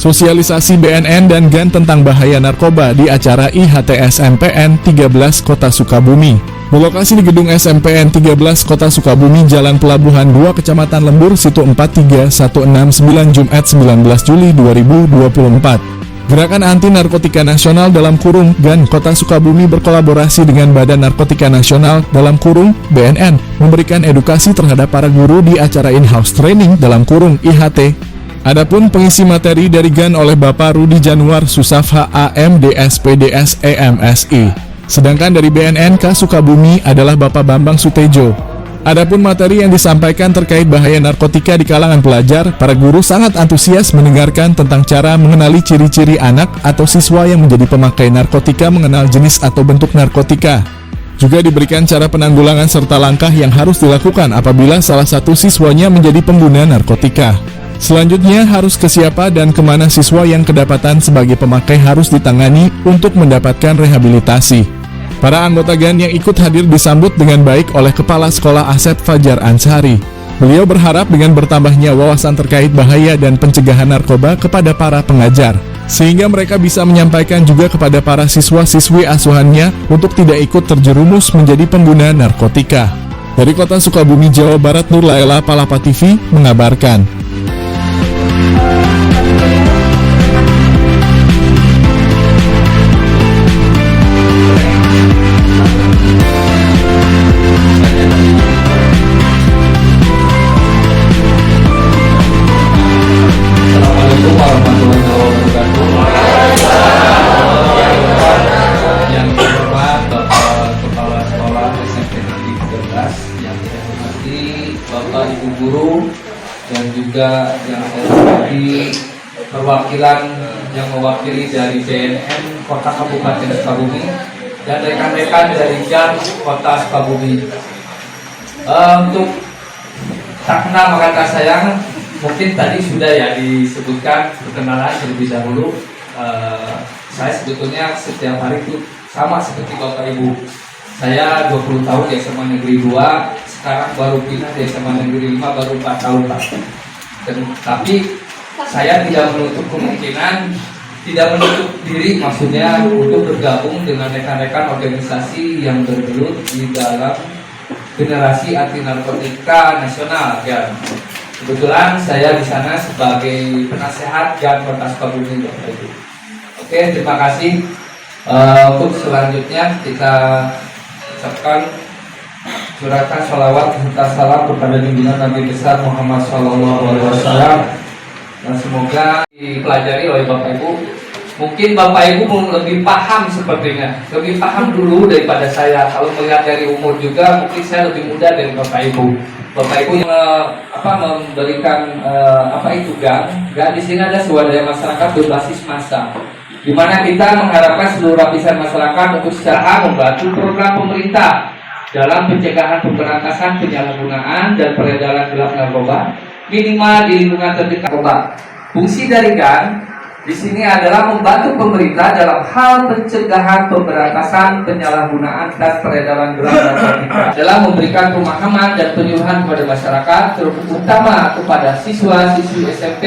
Sosialisasi BNN dan GAN tentang bahaya narkoba di acara IHTS MPN 13 Kota Sukabumi. Berlokasi di gedung SMPN 13 Kota Sukabumi, Jalan Pelabuhan 2, Kecamatan Lembur, Situ 43169, Jumat 19 Juli 2024. Gerakan Anti Narkotika Nasional (GAN) Kota Sukabumi berkolaborasi dengan Badan Narkotika Nasional (BNN) memberikan edukasi terhadap para guru di acara in-house training (IHT). Adapun pengisi materi dari GAN oleh Bapak Rudi Januar Susafha AM DSPDS EMSI. Sedangkan dari BNN K Sukabumi adalah Bapak Bambang Sutejo. Adapun materi yang disampaikan terkait bahaya narkotika di kalangan pelajar, para guru sangat antusias mendengarkan tentang cara mengenali ciri-ciri anak atau siswa yang menjadi pemakai narkotika, mengenal jenis atau bentuk narkotika. Juga diberikan cara penanggulangan serta langkah yang harus dilakukan apabila salah satu siswanya menjadi pengguna narkotika. Selanjutnya, harus ke siapa dan kemana siswa yang kedapatan sebagai pemakai harus ditangani untuk mendapatkan rehabilitasi. Para anggota GAN yang ikut hadir disambut dengan baik oleh Kepala Sekolah Asep Fajar Ansari. Beliau berharap dengan bertambahnya wawasan terkait bahaya dan pencegahan narkoba kepada para pengajar, sehingga mereka bisa menyampaikan juga kepada para siswa-siswi asuhannya untuk tidak ikut terjerumus menjadi pengguna narkotika. Dari Kota Sukabumi, Jawa Barat, Nur Laila, Palapa TV mengabarkan. Yang terhormat Bapak Kepala Sekolah SMP Negeri 13, yang saya hormati Bapak Ibu Guru, dan juga yang saya hormati perwakilan yang mewakili dari BNN Kota Kabupaten Sukabumi dan rekan-rekan dari GAN Kota Sukabumi. Untuk tak kenal maka tak sayang, mungkin tadi sudah ya disebutkan perkenalan terlebih dahulu. Saya sebetulnya setiap hari itu sama seperti Bapak Ibu. Saya 20 tahun di SMA Negeri 2, sekarang baru pindah di SMA Negeri 5 baru 4 tahun Pak. Tapi saya tidak menutup kemungkinan, tidak menutup diri maksudnya untuk bergabung dengan rekan-rekan organisasi yang bergelut di dalam generasi anti narkotika nasional GAN. Kebetulan saya di sana sebagai penasehat GAN Kota Sukabumi, Bapak Ibu. Oke, terima kasih. Untuk selanjutnya kita ucapkan curahkan sholawat serta salam kepada junjungan Nabi besar Muhammad SAW. Dan semoga dipelajari oleh Bapak Ibu. Mungkin Bapak Ibu lebih paham sepertinya, lebih paham dulu daripada saya. Kalau melihat dari umur juga, mungkin saya lebih muda dari Bapak Ibu. Bapak Ibu yang memberikan apa itu GAN? GAN di sini ada swadaya masyarakat berbasis massa, di mana kita mengharapkan seluruh lapisan masyarakat untuk secara membantu program pemerintah dalam pencegahan pemberantasan penyalahgunaan dan peredaran gelap narkoba minimal di lingkungan terdekat narkoba. Fungsi dari GAN di sini adalah membantu pemerintah dalam hal pencegahan pemberantasan penyalahgunaan dan peredaran gelap narkotika, dalam memberikan pemahaman dan penyuluhan kepada masyarakat, terutama kepada siswa-siswi SMP,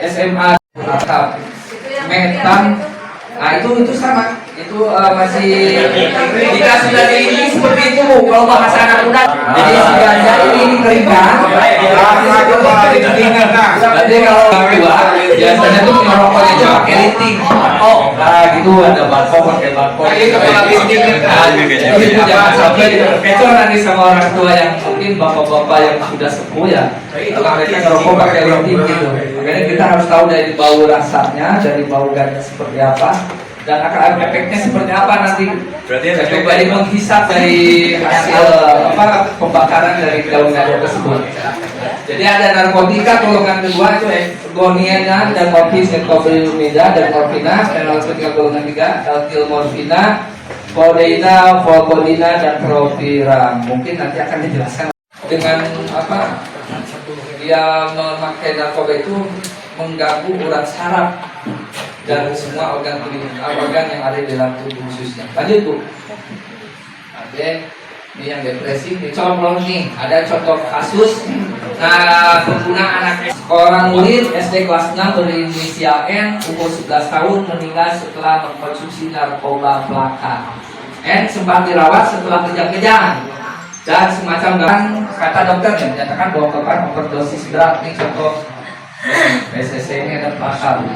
SMA, atau metan. Nah itu sama, itu masih jika sudah ini seperti itu kalau bahasa anak muda. Jadi sudah jadi ini keringan. Berarti kalau dua biasanya tuh merokoknya itu pakai linting. Oh, nah gitu ada barcode pakai barcode. Jadi kalau linting itu jangan sampai itu nanti sama orang tua yang mungkin bapak-bapak yang sudah sepuh ya. Kalau mereka merokok pakai linting gitu. Makanya kita harus tahu dari bau rasanya, dari bau GAN seperti apa, dan akan efeknya seperti apa nanti. Berarti efek dari menghisap dari hasil pembakaran dari daun-daun tersebut. Jadi ada narkotika golongan kedua itu goniana dan morfin, metoprimida dan morfina, dan narkotika golongan 3 alkilmorfina, kodeina, volkodina dan propiram. Mungkin nanti akan dijelaskan dengan apa dia memakai narkoba itu mengganggu urat saraf dan semua organ yang ada di dalam tubuh khususnya. Lanjut Bu. Oke, ini yang depresi. Ini contoh nih, ada contoh kasus Nah, pengguna anak seorang murid SD kelas 6 berinisial N, umur 11 tahun, meninggal setelah mengkonsumsi narkoba belaka. N sempat dirawat setelah kejang-kejang dan semacam kata dokter yang menyatakan bahwa korban overdosis berat. Ini contoh PCC ini ada pasal.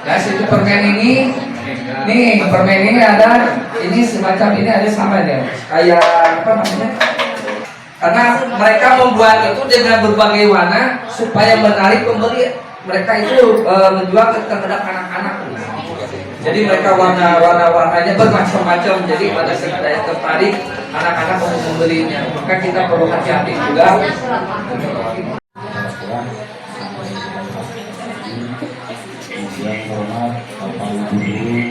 Nah, situ permen ini, nih permen ini ada, ini semacam ini ada sama ya, kayak apa namanya? Karena mereka membuat itu dengan berbagai warna supaya menarik pembeli. Mereka itu menjual terhadap anak-anak. Jadi mereka warnanya bermacam-macam. Jadi pada saat saya tertarik anak-anak untuk membelinya. Maka kita perlu hati-hati juga. Yang hormat Bapak Ibu Guru,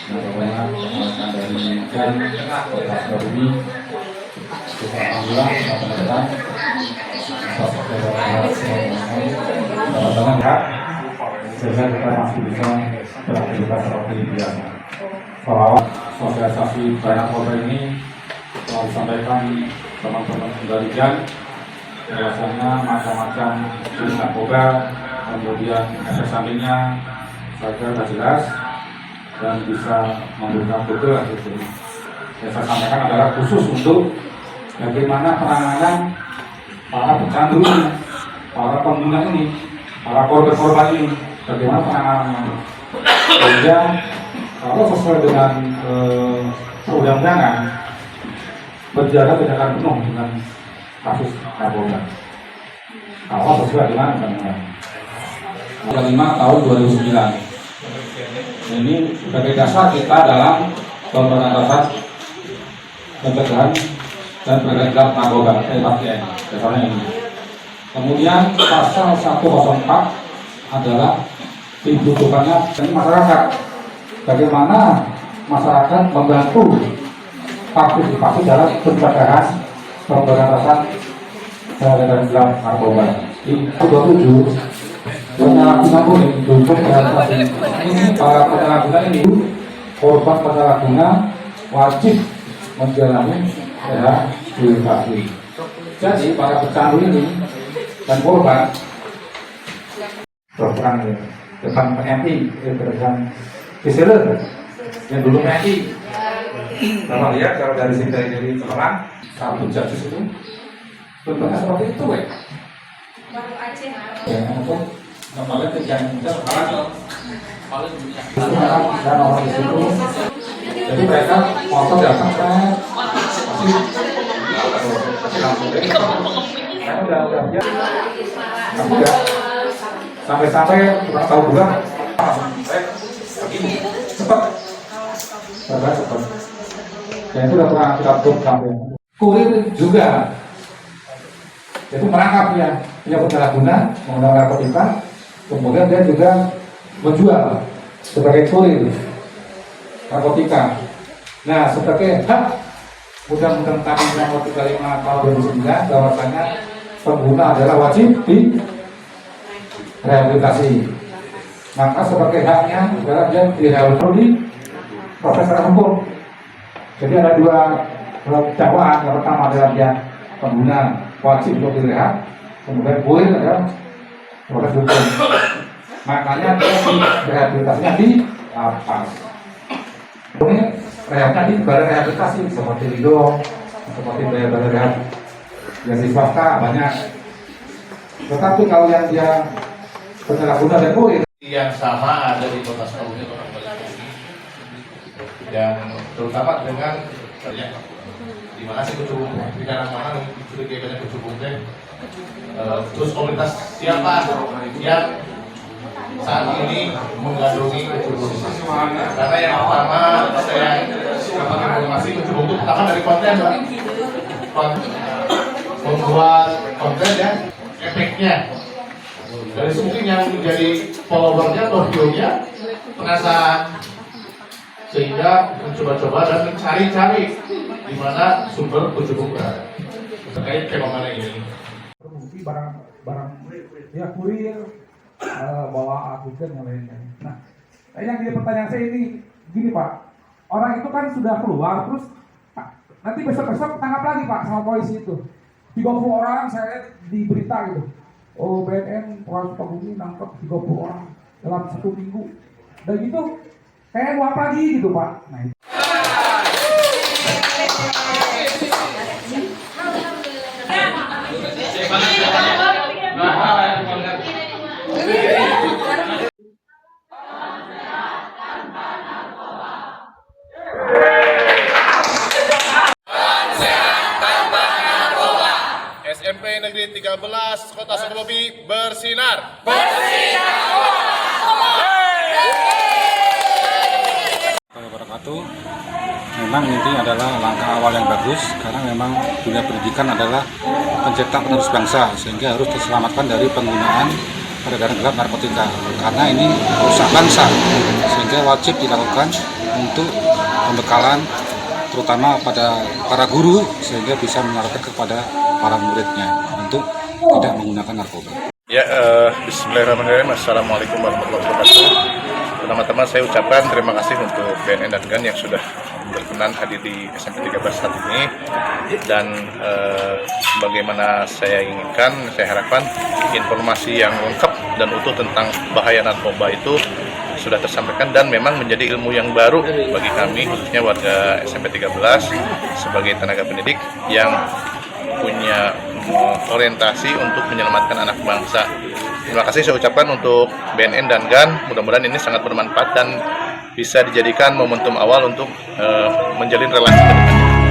rekan dari Kota Sukabumi, kita alhamdulillah teman-teman sehingga kita masih bisa beraktivitas seperti biasa. Salawat sosialisasi banyak kota ini telah disampaikan teman-teman dari Jan. Biasanya macam-macam jenis narkoba, kemudian efek sampingnya saja sudah jelas dan bisa memberikan betul hasil. Yang saya sampaikan adalah khusus untuk bagaimana penanganan para pecandu ini, para pengguna ini, para korban ini, bagaimana penanganannya. Sehingga kalau sesuai dengan perundang-undangan berjaga tidak akan penuh dengan kasus narkoba. Kalau sesuai dengan undang-undang. 5 tahun 2009. Ini sebagai dasar kita dalam pemberantasan pencegahan dan peredaran narkoba (PPN). Dasarnya ini. Kemudian pasal 104 adalah dibutuhkannya dari masyarakat. Bagaimana masyarakat membantu partisipasi dalam pencegahan pemberantasan peredaran narkoba. Di 27 penyalahguna kuning untuk ini para penyalahguna ini korban penyalahguna wajib menjalani rehabilitasi. Jadi para pecandu ini dan korban terang depan PMI depan Kiseler yang dulu PMI. Bapak lihat kalau dari sini dari Semarang satu jatuh itu bentuknya seperti itu, baru aja. Ya, untuk kembali ke yang dan orang di situ. Jadi mereka motor datang sampai kurang tahu juga cepat dan itu udah pernah kita tutup sampai kurir juga itu merangkap ya punya penyalahguna menggunakan narkotika, kemudian dia juga menjual sebagai kurir narkotika. Nah, sebagai hak Undang-Undang Nomor 35 Tahun 2009 bahwasanya pengguna adalah wajib di rehabilitasi. Maka sebagai haknya adalah dia direhabilitasi di proses hukum. Jadi ada dua dakwaan. Yang pertama adalah dia pengguna wajib untuk direhab, kemudian kurir adalah proses hukum. Makanya dia rehabilitasinya di lapas. Ini rehabnya di balai rehabilitasi seperti Lido, seperti balai rehab yang di swasta banyak. Tetapi kalau yang dia penyalahguna dan kurir yang sama ada di Kota Sukabumi dan terutama dengan di mana sih Kucubung, di dalam mana sudah banyak Kucubung teh, terus komunitas siapa yang saat ini mengandungi Kucubung. Karena yang pertama saya dapat informasi Kucubung itu pertama dari konten, membuat konten ya, efeknya dari mungkin yang menjadi followernya atau view-nya penasaran sehingga mencoba-coba dan mencari-cari di mana sumber Kucubung berada terkait fenomena ini. Terbukti barang ya kurir bawa akuntan yang lainnya. Nah, yang jadi pertanyaan saya ini gini Pak, orang itu kan sudah keluar terus nanti besok tangkap lagi Pak sama polisi itu. 30 orang saya lihat di berita gitu. Oh, BNN Polres Sukabumi nangkep 30 orang dalam 1 minggu. Dan gitu kayak nguap lagi gitu Pak. Nah, itu. SMP Negeri 13 Kota Sukabumi bersinar. Wabarakatuh. Memang ini adalah langkah awal yang bagus karena memang dunia pendidikan adalah pencetak penerus bangsa sehingga harus diselamatkan dari penggunaan peredaran gelap narkotika karena ini rusak bangsa sehingga wajib dilakukan untuk pembekalan terutama pada para guru sehingga bisa menyarankan kepada para muridnya untuk tidak menggunakan narkoba. Ya, bismillahirrahmanirrahim. Assalamualaikum warahmatullahi wabarakatuh. Pertama-tama saya ucapkan terima kasih untuk BNN dan GAN yang sudah berkenan hadir di SMP 13 saat ini. Dan bagaimana saya inginkan, saya harapkan informasi yang lengkap dan utuh tentang bahaya narkoba itu sudah tersampaikan dan memang menjadi ilmu yang baru bagi kami, khususnya warga SMP 13 sebagai tenaga pendidik yang punya orientasi untuk menyelamatkan anak bangsa. Terima kasih saya ucapkan untuk BNN dan GAN. Mudah-mudahan ini sangat bermanfaat dan bisa dijadikan momentum awal untuk menjalin relasi ke depan.